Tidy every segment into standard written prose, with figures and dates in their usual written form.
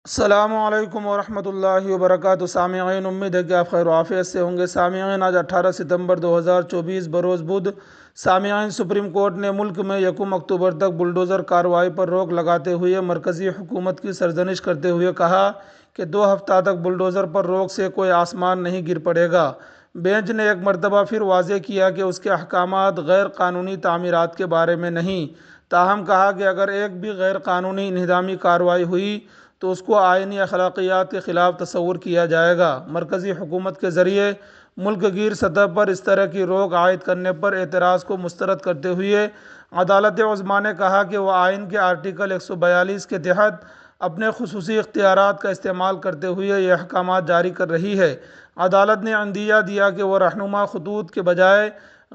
السلام علیکم ورحمۃ اللہ وبرکاتہ۔ سامعین، امید ہے کہ آپ خیر و عافیت سے ہوں گے۔ سامعین، آج 18 ستمبر 2024 بروز بدھ سامعین، سپریم کورٹ نے ملک میں 1 اکتوبر تک بلڈوزر کارروائی پر روک لگاتے ہوئے مرکزی حکومت کی سرزنش کرتے ہوئے کہا کہ 2 ہفتہ تک بلڈوزر پر روک سے کوئی آسمان نہیں گر پڑے گا۔ بینچ نے ایک مرتبہ پھر واضح کیا کہ اس کے احکامات غیر قانونی تعمیرات کے بارے میں نہیں، تاہم کہا کہ اگر ایک بھی غیر قانونی انہدامی کارروائی ہوئی تو اس کو آئینی اخلاقیات کے خلاف تصور کیا جائے گا۔ مرکزی حکومت کے ذریعے ملک گیر سطح پر اس طرح کی روک عائد کرنے پر اعتراض کو مسترد کرتے ہوئے عدالت عظمیٰ نے کہا کہ وہ آئین کے آرٹیکل 142 کے تحت اپنے خصوصی اختیارات کا استعمال کرتے ہوئے یہ احکامات جاری کر رہی ہے۔ عدالت نے عندیہ دیا کہ وہ رہنما خطوط کے بجائے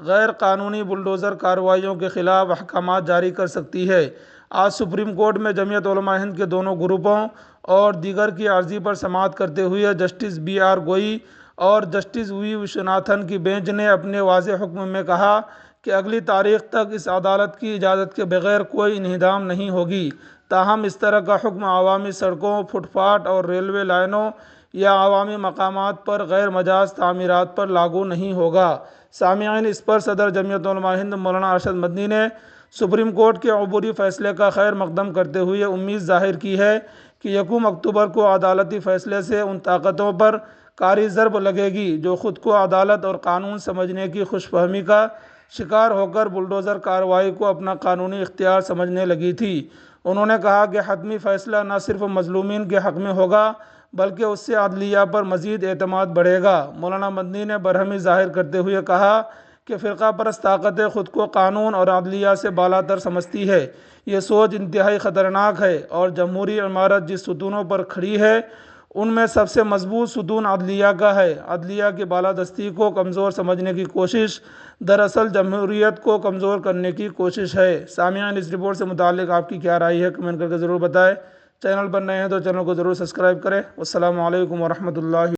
غیر قانونی بلڈوزر کارروائیوں کے خلاف احکامات جاری کر سکتی ہے۔ آج سپریم کورٹ میں جمعیت علماء ہند کے دونوں گروپوں اور دیگر کی عرضی پر سماعت کرتے ہوئے جسٹس بی آر گوئی اور جسٹس وی وشوناتھن کی بینچ نے اپنے واضح حکم میں کہا کہ اگلی تاریخ تک اس عدالت کی اجازت کے بغیر کوئی انہدام نہیں ہوگی، تاہم اس طرح کا حکم عوامی سڑکوں، فٹ پاتھ اور ریلوے لائنوں یا عوامی مقامات پر غیر مجاز تعمیرات پر لاگو نہیں ہوگا۔ سامعین، اس پر صدر جمعیت علماء ہند مولانا ارشد مدنی نے سپریم کورٹ کے عبوری فیصلے کا خیر مقدم کرتے ہوئے امید ظاہر کی ہے کہ 1 اکتوبر کو عدالتی فیصلے سے ان طاقتوں پر کاری ضرب لگے گی جو خود کو عدالت اور قانون سمجھنے کی خوش فہمی کا شکار ہو کر بلڈوزر کارروائی کو اپنا قانونی اختیار سمجھنے لگی تھی۔ انہوں نے کہا کہ حتمی فیصلہ نہ صرف مظلومین کے حق میں ہوگا بلکہ اس سے عدلیہ پر مزید اعتماد بڑھے گا۔ مولانا مدنی نے برہمی ظاہر کرتے ہوئے کہا کہ فرقہ پرست طاقتیں خود کو قانون اور عدلیہ سے بالاتر سمجھتی ہے۔ یہ سوچ انتہائی خطرناک ہے اور جمہوری عمارت جس ستونوں پر کھڑی ہے ان میں سب سے مضبوط ستون عدلیہ کا ہے۔ عدلیہ کی بالادستی کو کمزور سمجھنے کی کوشش دراصل جمہوریت کو کمزور کرنے کی کوشش ہے۔ سامعین، اس رپورٹ سے متعلق آپ کی کیا رائے ہے؟ کمنٹ کر کے ضرور بتائیں۔ چینل پر نئے ہیں تو چینل کو ضرور سبسکرائب کریں۔ والسلام علیکم ورحمۃ اللہ۔